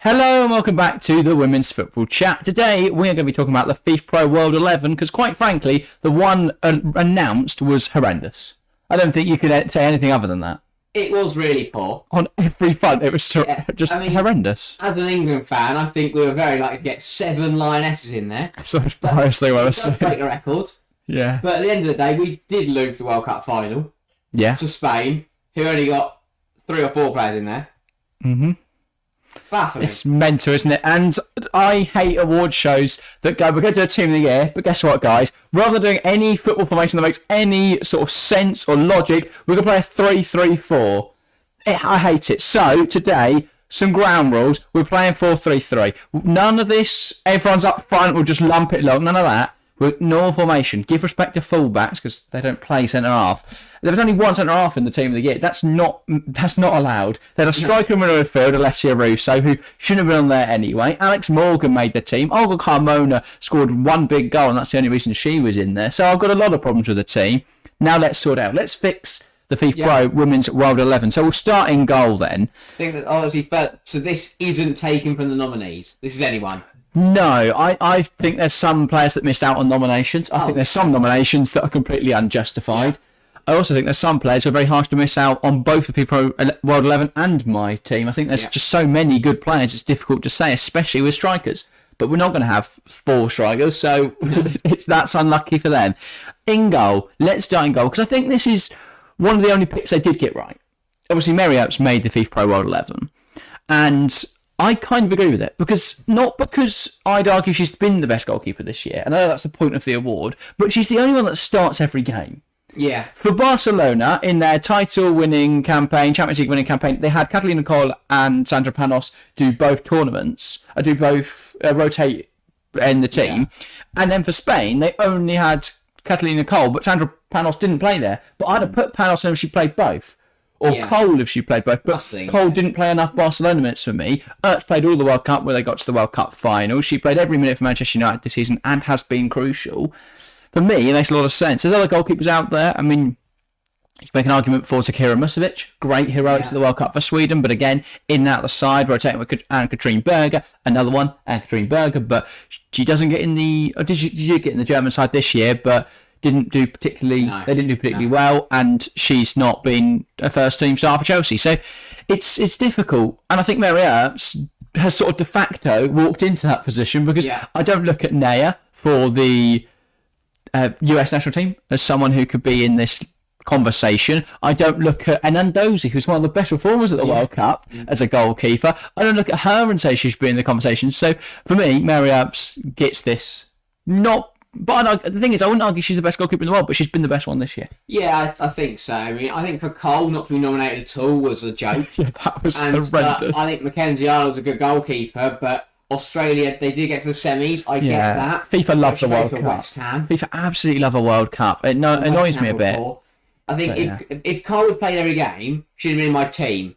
Hello and welcome back to the Women's Football Chat. Today we are going to be talking about the FIFPRO World 11 because quite frankly the one announced was horrendous. I don't think you could say anything other than that. It was really poor. On every front it was just horrendous. As an England fan, I think we were very likely to get 7 Lionesses in there. So that's precisely what I was saying. Break a record. Yeah. But at the end of the day, we did lose the World Cup final to Spain, who only got 3 or 4 players in there. Mm-hmm. Baffling. It's mental, isn't it? And I hate award shows that go, we're going to do a team of the year, but guess what, guys? Rather than doing any football formation that makes any sort of sense or logic, we're going to play a 3-3-4. I hate it. So, today, some ground rules. We're playing 4-3-3. None of this, everyone's up front, we'll just lump it along. None of that. We're normal formation. Give respect to fullbacks because they don't play centre-half. There was only one centre-half in the team of the year. That's not allowed. They had a striker in the midfield, Alessia Russo, who shouldn't have been on there anyway. Alex Morgan made the team. Olga Carmona scored 1 big goal, and that's the only reason she was in there. So I've got a lot of problems with the team. Now let's sort out. Let's fix the FIFPRO Women's World 11. So we'll start in goal then. I think that obviously, so this isn't taken from the nominees. This is anyone. No, I think there's some players that missed out on nominations. I think there's some nominations that are completely unjustified. I also think there's some players who are very harsh to miss out on both the FIFPRO World 11 and my team. I think there's just so many good players, it's difficult to say, especially with strikers. But we're not going to have 4 strikers, so that's unlucky for them. In goal, let's start in goal, because I think this is one of the only picks they did get right. Obviously, Mary Earps made the FIFPRO World 11, and I kind of agree with it, not because I'd argue she's been the best goalkeeper this year, and I know that's the point of the award, but she's the only one that starts every game. Yeah. For Barcelona, in their title-winning campaign, Champions League-winning campaign, they had Catalina Cole and Sandra Panos do both tournaments, rotate in the team, and then for Spain, they only had Catalina Cole, but Sandra Panos didn't play there. But I'd have put Panos in if she played both. Or Cole if she played both. But Cole didn't play enough Barcelona minutes for me. Ertz played all the World Cup where they got to the World Cup final. She played every minute for Manchester United this season and has been crucial. For me, it makes a lot of sense. There's other goalkeepers out there. I mean, you can make an argument for Zakira Musovic. Great heroics at the World Cup for Sweden. But again, in and out the side, rotating with Anne-Katrine Berger. Another one, Anne-Katrine Berger. But she doesn't get in the... Or did you get in the German side this year? But... didn't do particularly well, and she's not been a first team star for Chelsea, so it's difficult. And I think Mary Earps has sort of de facto walked into that position because I don't look at Naya for the US national team as someone who could be in this conversation. I don't look at Anandozi, who's one of the best performers at the World Cup as a goalkeeper. I don't look at her and say she should be in the conversation. So for me, Mary Earps gets this. But the thing is, I wouldn't argue she's the best goalkeeper in the world, but she's been the best one this year. Yeah, I think so. I mean, I think for Cole not to be nominated at all was a joke. That was horrendous. I think Mackenzie Arnold's a good goalkeeper, but Australia, they did get to the semis. I get that. FIFA loves a World Cup. West Ham. FIFA absolutely love a World Cup. It annoys me a bit. I think if Cole had played every game, she'd have been in my team.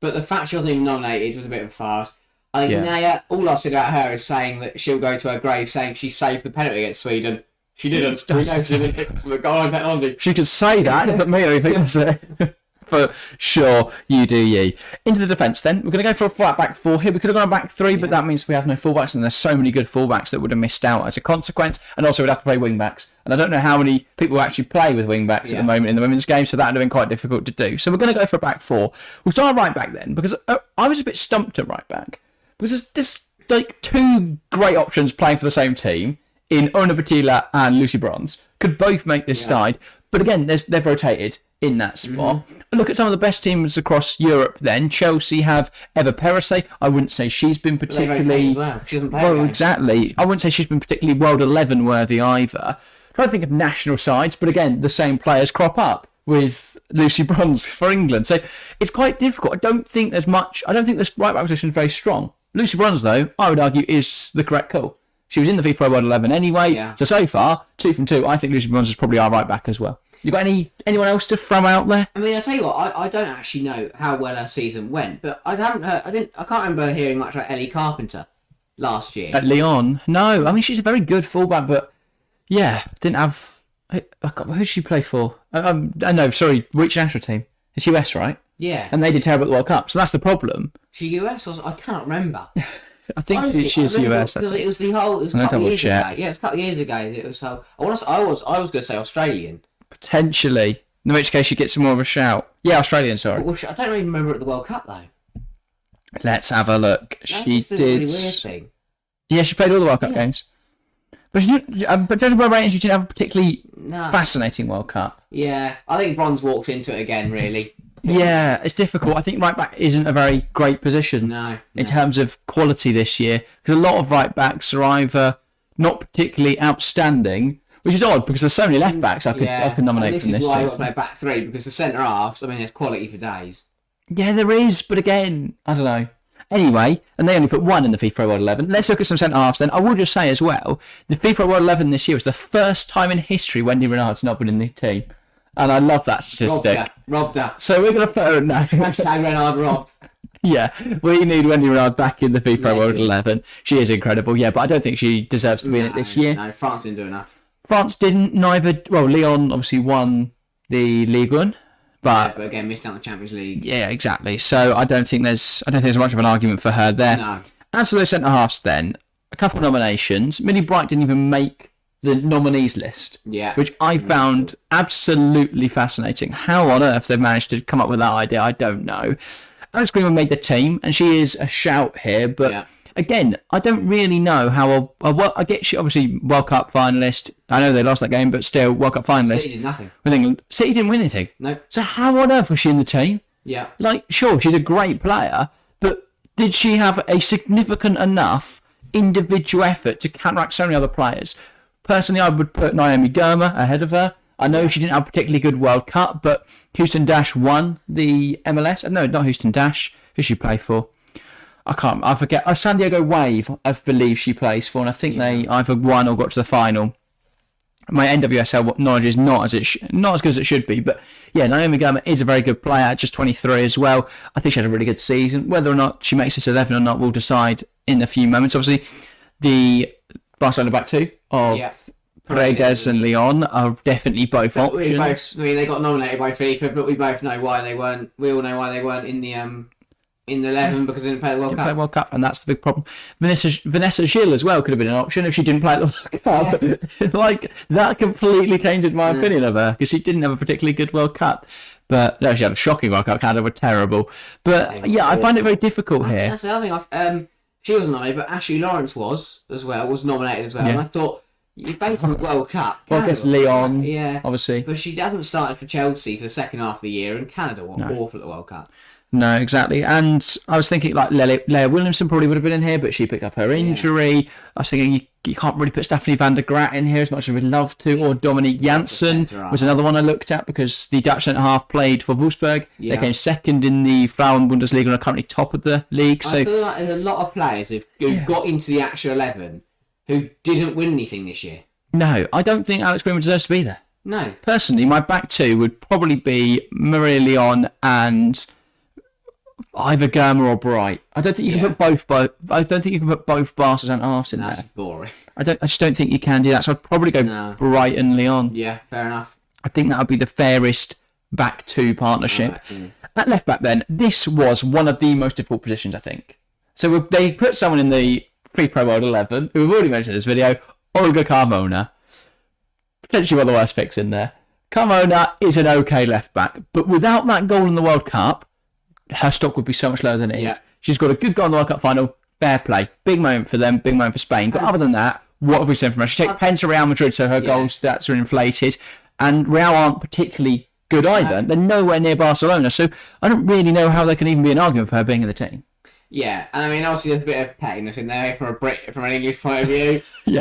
But the fact she wasn't even nominated was a bit of a farce. I think Naya, all I've said about her is saying that she'll go to her grave saying she saved the penalty against Sweden. She didn't. We know she didn't. Go on, technology. She could say that. It doesn't mean anything, does it? For sure, you do you. Into the defence then. We're going to go for a flat back 4 here. We could have gone back 3, but that means we have no fullbacks, and there's so many good fullbacks that would have missed out as a consequence, and also we'd have to play wing-backs. And I don't know how many people actually play with wing-backs at the moment in the women's game, so that would have been quite difficult to do. So we're going to go for a back 4. We'll start right back then, because I was a bit stumped at right back. Because there's like 2 great options playing for the same team in Ona Batila and Lucy Bronze. Could both make this side. But again, they've rotated in that spot. Look at some of the best teams across Europe then. Chelsea have Eva Perisse. I wouldn't say she's been particularly... She doesn't play exactly. I wouldn't say she's been particularly World 11 worthy either. Trying to think of national sides, but again, the same players crop up with Lucy Bronze for England. So it's quite difficult. I don't think this right back position is very strong. Lucy Bronze, though, I would argue, is the correct call. She was in the FIFPRO World 11 anyway, so far, 2 from 2, I think Lucy Bronze is probably our right back as well. You got anyone else to throw out there? I mean, I'll tell you what, I don't actually know how well her season went, but I can't remember hearing much about Ellie Carpenter last year. At Lyon? No, I mean, she's a very good fullback, but didn't have... Who did she play for? No, sorry, which national team? It's US, right? Yeah. And they did terrible at the World Cup, so that's the problem. She US or I cannot remember. I think Honestly, she is US. Because it was the whole. It was a I'm couple gonna of years double ago. check. Yeah, it was a couple of years ago. It was so. I was going to say Australian. Potentially. In which case, she gets more of a shout. Yeah, Australian. Sorry. But, I don't even remember at the World Cup though. Let's have a look. That's She just a did. really weird thing. Yeah, she played all the World Cup games. But but judging by ratings, she didn't have a particularly fascinating World Cup. Yeah, I think Bronze walks into it again. Really. Yeah, it's difficult. I think right back isn't a very great position in terms of quality this year, because a lot of right backs are either not particularly outstanding, which is odd because there's so many left backs I could nominate from this. This is why I got to play back three, because the centre halves, I mean, there's quality for days. Yeah, there is, but again, I don't know. Anyway, and they only put one in the FIFA World 11. Let's look at some centre halves then. I will just say as well, the FIFA World 11 this year was the first time in history Wendy Renard's not been in the team. And I love that statistic. Robbed her. So we're going to put her in now. Hashtag Renard robbed. Yeah, we need Wendy Renard back in the FIFA World 11. She is incredible, yeah, but I don't think she deserves to be in it this year. No, France didn't do enough. France didn't, neither. Well, Lyon obviously won the Ligue 1, but again, missed out on the Champions League. Yeah, exactly. So I don't think there's much of an argument for her there. No. As for those centre halves, then a couple of nominations. Millie Bright didn't even make the nominees list, which I found absolutely fascinating. How on earth they've managed to come up with that idea, I don't know. Alex Greenwood made the team, and she is a shout here, but again, I don't really know how I get she obviously World Cup finalist. I know they lost that game, but still World Cup finalist. City did nothing. With England. City didn't win anything. No. So how on earth was she in the team? Yeah. Like, sure, she's a great player, but did she have a significant enough individual effort to counteract so many other players? Personally, I would put Naomi Girma ahead of her. I know she didn't have a particularly good World Cup, but Houston Dash won the MLS. No, not Houston Dash. Who she play for? I forget. San Diego Wave, I believe she plays for, and I think they either won or got to the final. My NWSL knowledge is not as good as it should be, but yeah, Naomi Girma is a very good player, just 23 as well. I think she had a really good season. Whether or not she makes this 11 or not, we'll decide in a few moments. Obviously, the Barcelona back two of Paredes and Lyon are definitely both options. They got nominated by FIFA, but we both know why they weren't. We all know why they weren't in the 11 because they didn't play the World Cup. World Cup, and that's the big problem. Vanessa Gilles as well could have been an option if she didn't play the World Cup. Like, that completely tainted my opinion of her, because she didn't have a particularly good World Cup. But no, she had a shocking World Cup. Canada were terrible. But yeah, I find it very difficult here. That's the other thing. She wasn't nominated, but Ashley Lawrence was nominated as well. And I thought, you're based on the World Cup. Well, I guess Lyon, obviously. But she hasn't started for Chelsea for the second half of the year, and Canada were awful at the World Cup. No, exactly. And I was thinking like Leah Williamson probably would have been in here, but she picked up her injury. I was thinking you can't really put Stephanie van der Graat in here as much as we'd love to, or Dominique Janssen was another one I looked at, because the Dutch centre-half played for Wolfsburg. They came second in the Frauen Bundesliga and are currently top of the league. So I feel like there's a lot of players who got into the actual 11 who didn't win anything this year. No, I don't think Alex Greenwood deserves to be there. No. Personally, my back two would probably be Maria Lyon and either Girma or Bright. I don't think you can put both. I don't think you can put both Barca and Arse in there. That's boring. I just don't think you can do that. So I'd probably go Bright and Lyon. Yeah, fair enough. I think that would be the fairest back two partnership. At left back, then, this was one of the most difficult positions, I think. So they put someone in the FIFPRO World 11 who we've already mentioned in this video, Olga Carmona. Potentially one of the worst picks in there. Carmona is an okay left back, but without that goal in the World Cup, her stock would be so much lower than it is. She's got a good goal in the World Cup final. Fair play. Big moment for them. Big moment for Spain. But other than that, what have we seen from her? She takes pen to Real Madrid, so her goal stats are inflated. And Real aren't particularly good either. They're nowhere near Barcelona. So I don't really know how there can even be an argument for her being in the team. Yeah, and I mean, obviously there's a bit of pettiness in there from an English point of view. But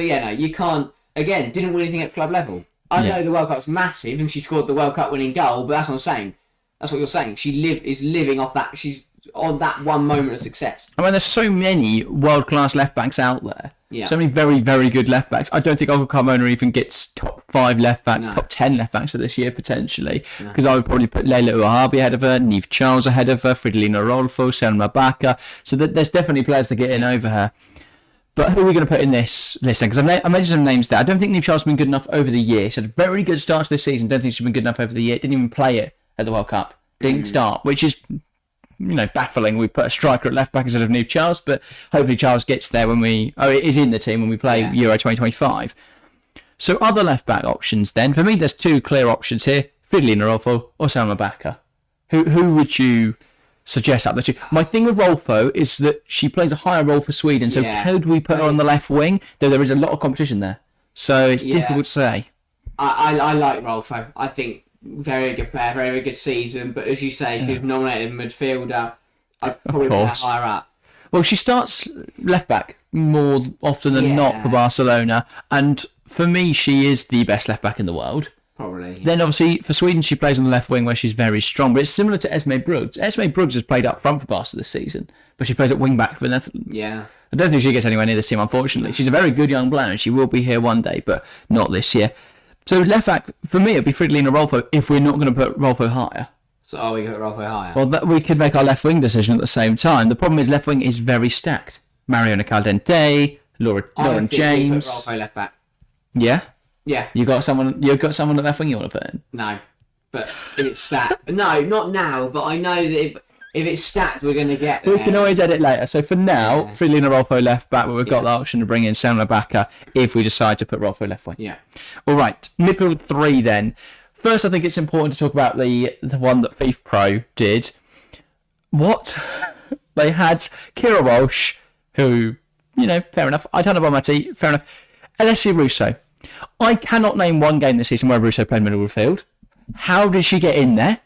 yeah, no, you can't. Again, didn't win anything at club level. I know the World Cup's massive, and she scored the World Cup winning goal. But that's what I'm saying. That's what you're saying. She is living off that. She's on that one moment of success. I mean, there's so many world-class left-backs out there. Yeah. So many very, very good left-backs. I don't think Olga Carmona even gets top 5 left-backs, top 10 left-backs for this year, potentially. Because I would probably put Leila Ouahabi ahead of her, Niamh Charles ahead of her, Fridolina Rolfo, Selma Baca. So there's definitely players that get in over her. But who are we going to put in this list then? Because I mentioned some names there. I don't think Niamh Charles has been good enough over the year. She had a very good start to this season. Don't think she's been good enough over the year. Didn't even play it at the World Cup. Didn't start, which is baffling. We put a striker at left back instead of New Charles, but hopefully Charles gets there it is in the team when we play Euro 2025. So other left back options then. For me, there's two clear options here: Fridolina Rolfo or Salma Baka. Who would you suggest out of the two? My thing with Rolfo is that she plays a higher role for Sweden, so could we put her on the left wing? Though there is a lot of competition there, so it's difficult to say. I like Rolfo. I think very good player, very good season. But as you say, she's nominated midfielder. I'd probably put her higher up. Well, she starts left back more often than not for Barcelona, and for me, she is the best left back in the world. Probably. Yeah. Then obviously for Sweden, she plays on the left wing where she's very strong. But it's similar to Esme Bruggs. Esme Bruggs has played up front for Barca this season, but she plays at wing back for the Netherlands. Yeah. I don't think she gets anywhere near this team, unfortunately. She's a very good young player, and she will be here one day, but not this year. So left back, for me, it'd be Fridolina Rolfo if we're not going to put Rolfo higher. So we got Rolfo higher? Well, we could make our left wing decision at the same time. The problem is left wing is very stacked. Mariona Caldente, Lauren James. We put Rolfo left back. Yeah? Yeah. You got someone at left wing you want to put in? No. But if it's stacked... No, not now, but I know that if it's stacked, we're going to get there. We can always edit later. So for now, Fridolina Rolfo left back, but we've got the option to bring in Selma Baka if we decide to put Rolfo left wing. Yeah. All right, midfield 3 then. First, I think it's important to talk about the one that FIFPRO did. What? They had Kira Walsh, who, fair enough. Aitana Bonmati, fair enough. Alessia Russo. I cannot name one game this season where Russo played middle of the field. How did she get in there?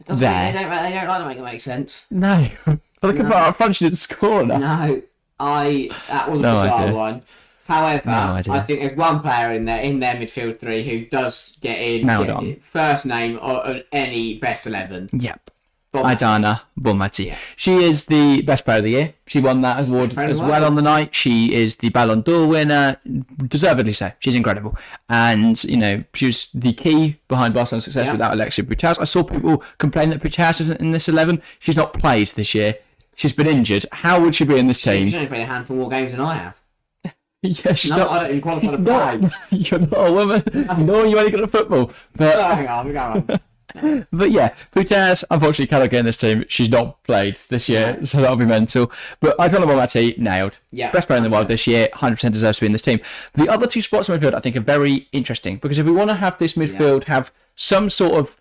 They don't like to make it make sense. No. Well, they could put her up front, she didn't score enough. No. That was a bizarre one. However, I think there's one player in their midfield 3 who does get in. First name on any best 11. Yep. Aitana Bonmati. Yeah. She is the best player of the year. She won that award as well on the night. She is the Ballon d'Or winner. Deservedly so. She's incredible. And, she was the key behind Barcelona's success without Alexia Putellas. I saw people complain that Putellas isn't in this 11. She's not played this year. She's been injured. How would she be in this team? She's only played a handful more games than I have. Yeah, she's not. I don't even qualify to play. You're not a woman. No, you're only good at football. But, hang on. But yeah, Putellas unfortunately cannot get in this team. She's not played this year, so that'll be mental. But Aitana Bonmati, nailed. Yeah, best player in the world this year, 100% deserves to be in this team. The other two spots in midfield I think are very interesting, because if we want to have this midfield have some sort of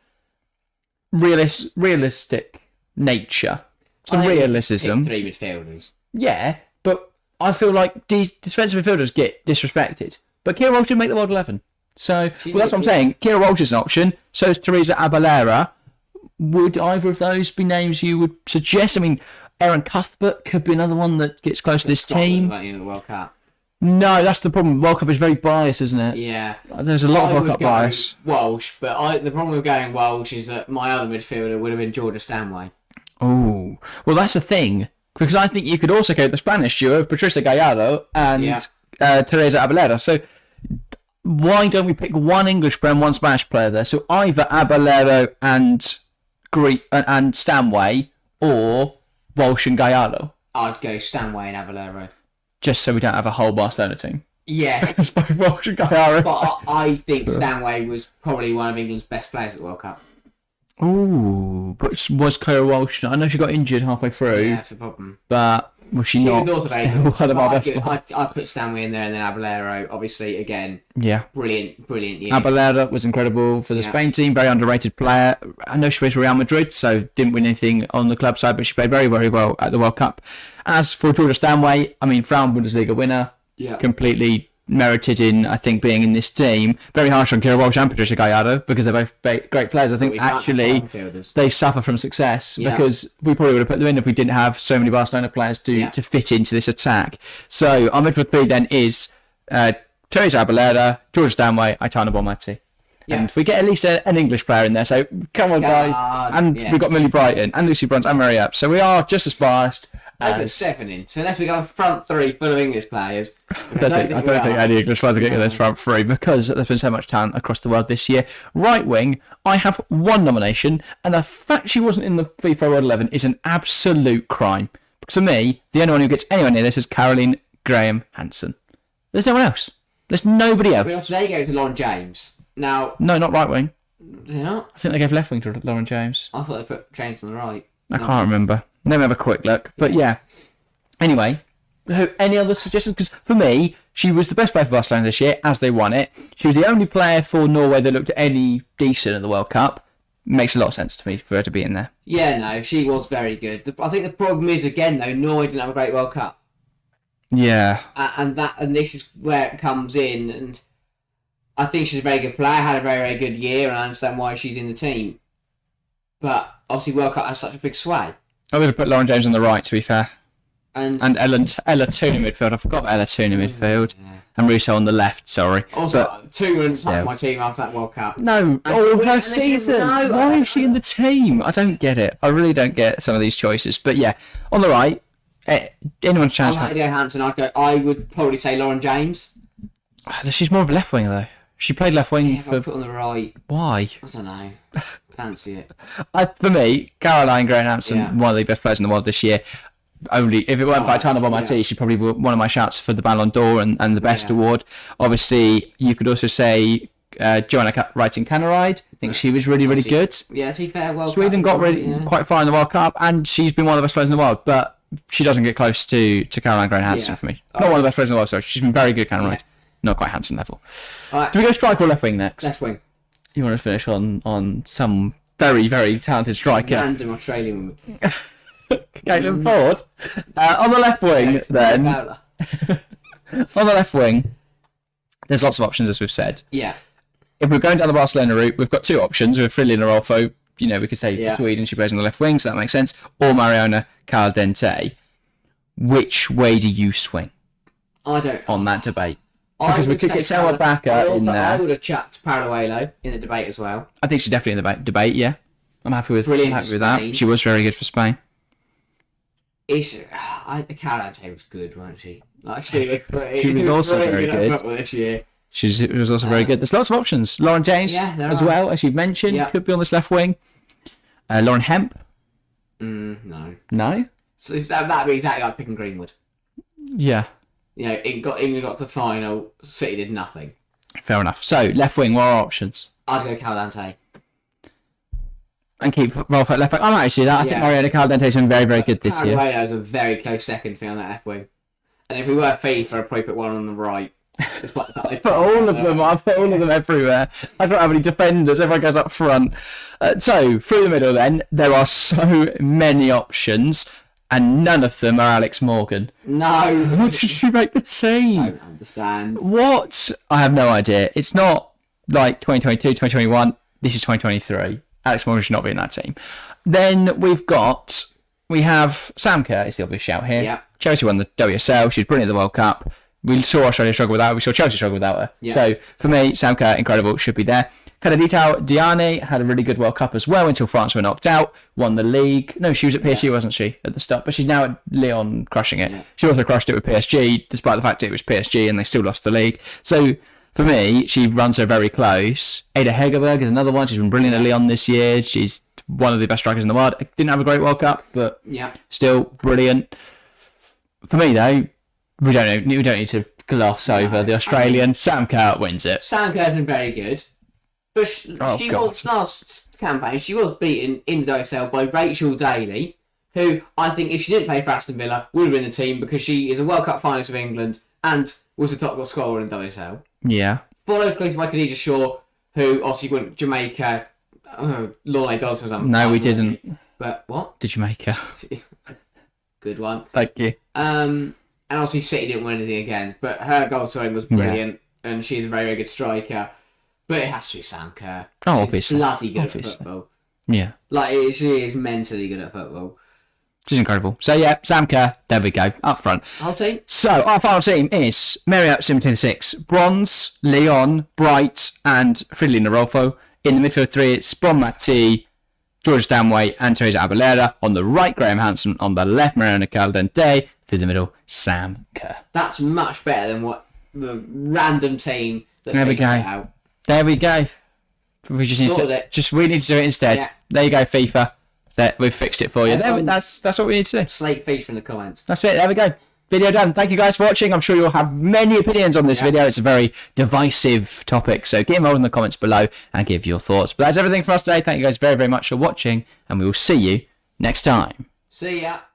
realistic nature, some realism. 3 midfielders. Yeah, but I feel like these defensive midfielders get disrespected. But Kira Walsh didn't make the World 11. So, that's what I'm saying. Kira Walsh is an option. So is Teresa Abelera. Would either of those be names you would suggest? I mean, Erin Cuthbert could be another one that gets close to this team. In the World Cup. No, that's the problem. World Cup is very biased, isn't it? Yeah. There's a lot of World Cup bias. Walsh, but the problem with going Walsh is that my other midfielder would have been Georgia Stanway. Oh, well, that's the thing. Because I think you could also go with the Spanish duo of Patricia Gallardo and Teresa Abelera. So why don't we pick one English player and one Spanish player there? So either Abelero and Stanway, or Walsh and Gallardo. I'd go Stanway and Abelero. Just so we don't have a whole Barcelona team. Yeah. Because both Walsh and Gallardo. But I think Stanway was probably one of England's best players at the World Cup. Ooh, but was Claire Walsh? I know she got injured halfway through. Yeah, that's a problem. But was she not? North of one of our best players. I put Stanway in there, and then Abelero, obviously, again. Yeah. Brilliant year. Abelero was incredible for the Spain team, very underrated player. I know she plays for Real Madrid, so didn't win anything on the club side, but she played very, very well at the World Cup. As for Georgia Stanway, I mean, Frauen Bundesliga winner, completely merited in, I think, being in this team. Very harsh on Kira Walsh and Patricia Gallardo because they're both great players. I think actually they suffer from success because we probably would have put them in if we didn't have so many Barcelona players to fit into this attack. So our midfield 3 then is Teresa Abelera, Georgia Stanway, Aitana Bonmati. Yeah. And we get at least an English player in there, so come on, guys. And we've got Millie Brighton and Lucy Bruns and Mary Epps. So we are just as biased. I put 7 in. So unless we go front 3 full of English players. I don't think any English players are getting this front 3 because there's been so much talent across the world this year. Right wing, I have 1 nomination, and the fact she wasn't in the FIFA World 11 is an absolute crime. Because for me, the only one who gets anywhere near this is Caroline Graham Hansen. There's no one else. There's nobody else. Well, today goes to Lauren James. Now, no, not right wing. Did they not? I think they gave left wing to Lauren James. I thought they put James on the right. I can't remember. Let me have a quick look. But yeah. Anyway, any other suggestions? Because for me, she was the best player for Barcelona this year as they won it. She was the only player for Norway that looked any decent at the World Cup. Makes a lot of sense to me for her to be in there. Yeah, no, she was very good. I think the problem is, again, though, Norway didn't have a great World Cup. Yeah. And this is where it comes in. And I think she's a very good player, had a very, very good year, and I understand why she's in the team. But obviously, World Cup has such a big sway. I'm going to put Lauren James on the right, to be fair. And Ella Toon in midfield. I forgot about Ella Toon in midfield. Yeah. And Russo on the left, sorry. Also, Toon was my team after that World Cup. No, her season. Why is she in the team? I don't get it. I really don't get some of these choices. But yeah, on the right, anyone's chance. I would probably say Lauren James. She's more of a left winger, though. She played left wing for... put on the right. Why? I don't know. Fancy it. For me, Caroline Graham-Hansen, one of the best players in the world this year. Only if it weren't for Aitana Bonmatí, she'd probably be one of my shouts for the Ballon d'Or and the best award. Obviously, you could also say Joanna Wrighton-Kaneryd. I think she was really, really good. Yeah, to be fair, Sweden got quite far in the World Cup, and she's been one of the best players in the world. But she doesn't get close to Caroline Graham-Hansen for me. Not one of the best players in the world, sorry. She's been very good, Kaneryd. Yeah. Not quite Hansen level. Right. Do we go striker or left wing next? Left wing. You want to finish on some very, very talented striker? Random Australian woman. Caitlin Ford. On the left wing, then. On the left wing, there's lots of options, as we've said. Yeah. If we're going down the Barcelona route, we've got two options. With Fridolin Arolfo, we could say Sweden, she plays on the left wing, so that makes sense. Or Mariona Caldente. Which way do you swing? I don't. On that debate. Because we could get Selma Baca in there. I would have chucked Paraguelo in the debate as well. I think she's definitely in the debate, yeah. I'm happy with that. She was very good for Spain. Caldente was good, wasn't she? She was also very good. This year. She was also very good. There's lots of options. Lauren James as well, as you've mentioned, could be on this left wing. Lauren Hemp. No. No? So that'd be exactly like picking Greenwood. Yeah. England got to the final. City did nothing. Fair enough. So left wing, what are our options? I'd go Caldente. And keep Rolf at left back. I might actually do that. I think Mariona Caldente's been very, very good this year. Paraguelo's a very close second for me on that left wing. And if we were FIFA, I'd probably put one on the right. I put all of them everywhere. I don't have any defenders. Everyone goes up front. So through the middle, then there are so many options, and none of them are Alex Morgan. No. Why did she make the team? I don't understand. What? I have no idea. It's not like 2022, 2021. This is 2023. Alex Morgan should not be in that team. Then we have Sam Kerr is the obvious shout here. Yeah. Chelsea won the WSL. She's brilliant at the World Cup. We saw Australia struggle without her. We saw Chelsea struggle without her. Yeah. So for me, Sam Kerr, incredible, should be there. Kadaditao Diane had a really good World Cup as well until France were knocked out. Won the league. No, she was at PSG, wasn't she, at the start? But she's now at Lyon, crushing it. Yeah. She also crushed it with PSG, despite the fact it was PSG and they still lost the league. So for me, she runs her very close. Ada Hegerberg is another one. She's been brilliant at Lyon this year. She's one of the best strikers in the world. Didn't have a great World Cup, but still brilliant. For me, though, we don't need to gloss over the Australian. Sam Kerr wins it. Sam Kerr's been very good. But she was last campaign, she was beaten in the WSL by Rachel Daly, who I think if she didn't play for Aston Villa, would have been in the team because she is a World Cup finalist of England and was the top goal scorer in WSL. Yeah. Followed closely by Khadija Shaw, who obviously went Jamaica. Lorna Dodson or something. No, we didn't. But what? Did Jamaica? Good one. Thank you. And obviously City didn't win anything again, but her goal scoring was brilliant, and she's a very, very good striker. But it has to be Sam Kerr. Oh, obviously. She's bloody good at football. Yeah. She is mentally good at football. She's incredible. So yeah, Sam Kerr, there we go, up front. Whole team? So our final team is Marriott Simington 6, Bronze, Leon, Bright, and Fridolin Arolfo. In the midfield three, it's Bonmatí, Georgia Stanway, and Teresa Abelera. On the right, Graham Hansen. On the left, Mariona Caldente. Through the middle, Sam Kerr. That's much better than what the random team that they put out. There we go. We just need we need to do it instead. Yeah. There you go, FIFA. We've fixed it for you. That's what we need to do. Slate FIFA in the comments. That's it. There we go. Video done. Thank you guys for watching. I'm sure you'll have many opinions on this video. It's a very divisive topic, so get involved in the comments below and give your thoughts. But that's everything for us today. Thank you guys very, very much for watching, and we will see you next time. See ya.